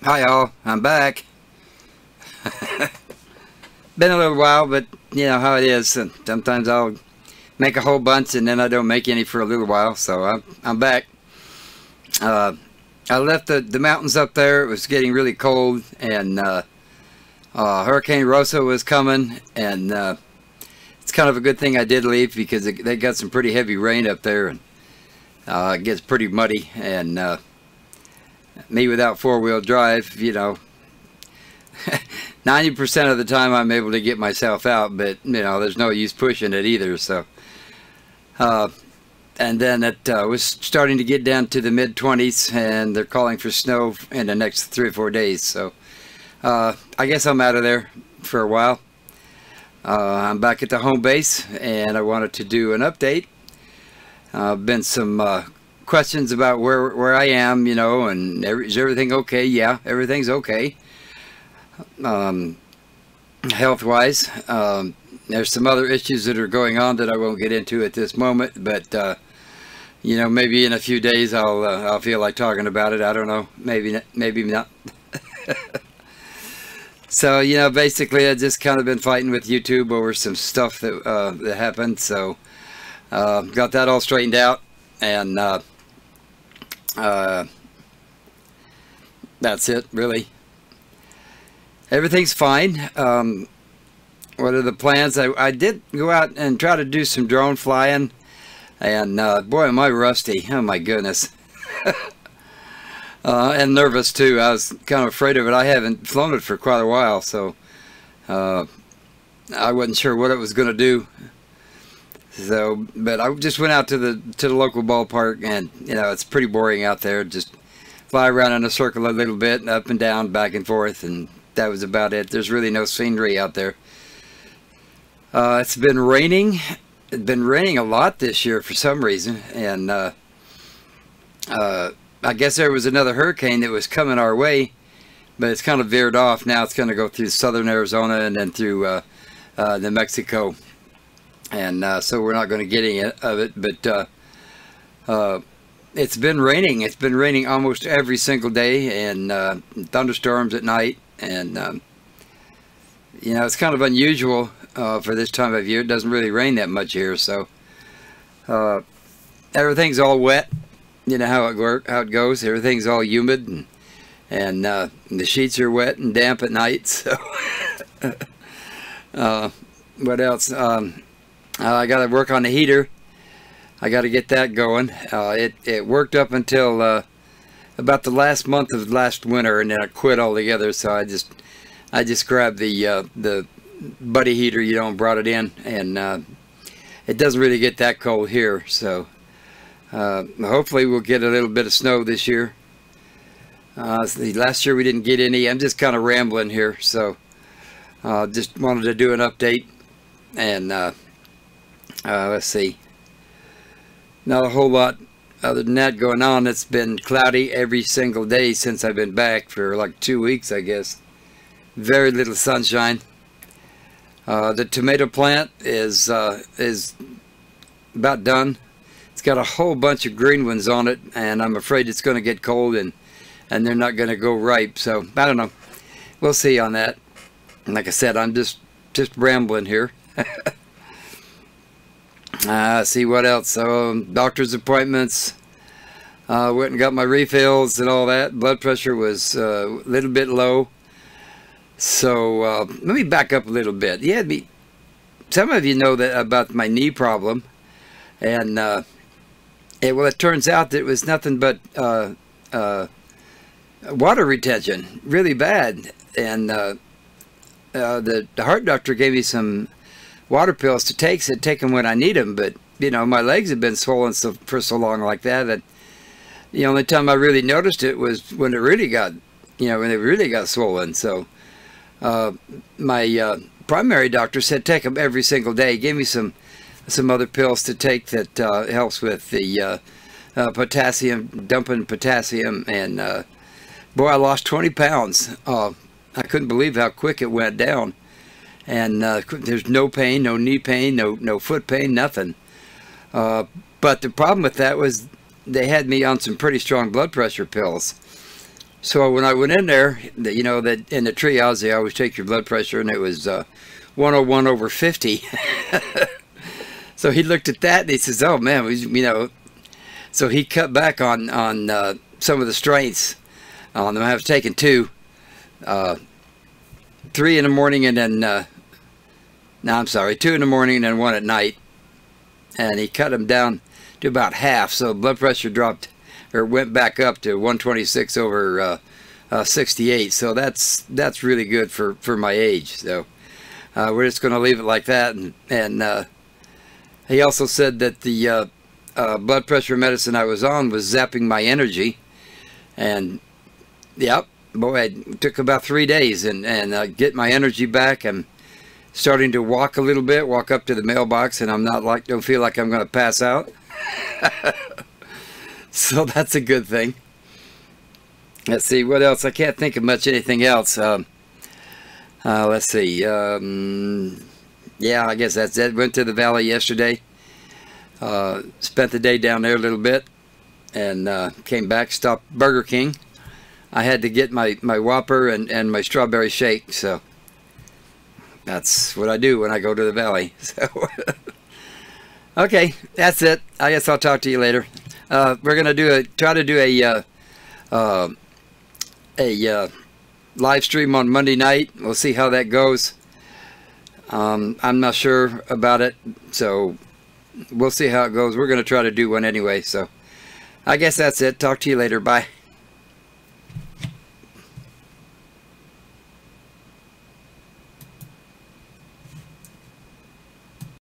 Hi all, I'm back. Been a little while, but you know how it is. And sometimes I'll make a whole bunch and then I don't make any for a little while, so I'm back. I left the mountains up there. It was getting really cold, and Hurricane Rosa was coming, and it's kind of a good thing I did leave, because they got some pretty heavy rain up there, and it gets pretty muddy, and me without four-wheel drive, you know, 90% of the time I'm able to get myself out, but you know, there's no use pushing it either. So and then it was starting to get down to the mid-20s, and they're calling for snow in the next 3 or 4 days. So I guess I'm out of there for a while. I'm back at the home base, and I wanted to do an update. Been some questions about where I am, you know, and is everything okay? Yeah, everything's okay. Health-wise, there's some other issues that are going on that I won't get into at this moment, but you know, maybe in a few days I'll feel like talking about it. I don't know, maybe not. So you know, basically I just kind of been fighting with YouTube over some stuff that that happened. So got that all straightened out, and that's it really. Everything's fine. What are the plans? I did go out and try to do some drone flying, and boy, am I rusty. Oh my goodness. And nervous too. I was kind of afraid of it. I haven't flown it for quite a while, so I wasn't sure what it was going to do. So, but I just went out to the local ballpark, and you know, it's pretty boring out there. Just fly around in a circle a little bit, up and down, back and forth, and that was about it. There's really no scenery out there. It's been raining. It's been raining a lot this year for some reason, and I guess there was another hurricane that was coming our way, but it's kind of veered off. Now it's going to go through southern Arizona and then through New Mexico, and so we're not going to get any of it. But it's been raining. It's been raining almost every single day, and thunderstorms at night. And you know, it's kind of unusual for this time of year. It doesn't really rain that much here, so everything's all wet. You know how it goes. Everything's all humid, and the sheets are wet and damp at night. So what else? I got to work on the heater. I got to get that going. It worked up until about the last month of last winter, and then I quit altogether. So I just grabbed the buddy heater, you know, and brought it in, and it doesn't really get that cold here. So hopefully we'll get a little bit of snow this year. Last year we didn't get any. I'm just kind of rambling here, so just wanted to do an update, and let's see. Not a whole lot other than that going on. It's been cloudy every single day since I've been back for like 2 weeks, I guess. Very little sunshine. The tomato plant is about done. It's got a whole bunch of green ones on it, and I'm afraid it's going to get cold, and they're not going to go ripe. So I don't know. We'll see on that. And like I said, I'm just rambling here. See what else. So doctor's appointments. Went and got my refills and all that. Blood pressure was a little bit low. So let me back up a little bit. Some of you know that about my knee problem, and well, it turns out that it was nothing but water retention, really bad. And the heart doctor gave me some water pills to take. Said take them when I need them, but you know, my legs have been swollen for so long like that, that the only time I really noticed it was when it really got, you know, when it really got swollen. So my primary doctor said take them every single day. He gave me some other pills to take that helps with the potassium, dumping potassium, and boy, I lost 20 pounds. I couldn't believe how quick it went down. And there's no pain, no knee pain, no foot pain, nothing. But the problem with that was they had me on some pretty strong blood pressure pills. So when I went in there, you know, that in the triage they always take your blood pressure, and it was 101/50. So he looked at that and he says, "Oh man, you know." So he cut back on some of the strengths. I have taken 2, 3 in the morning, and then no, I'm sorry, 2 in the morning and then 1 at night, and he cut them down to about half. So blood pressure dropped, or went back up to 126/68. So that's really good for my age. So we're just going to leave it like that. And he also said that the blood pressure medicine I was on was zapping my energy, and yep, boy, it took about 3 days and get my energy back. I'm starting to walk a little bit, walk up to the mailbox, and don't feel like I'm going to pass out. So that's a good thing. Let's see what else. I can't think of anything else. Let's see. Yeah, I guess that's it. Went to the valley yesterday. Spent the day down there a little bit, and came back, stopped Burger King. I had to get my Whopper and my strawberry shake, so that's what I do when I go to the valley. So okay, that's it. I guess I'll talk to you later. We're gonna try to do a live stream on Monday night. We'll see how that goes. I'm not sure about it, so we'll see how it goes. We're gonna try to do one anyway. So I guess that's it. Talk to you later. Bye.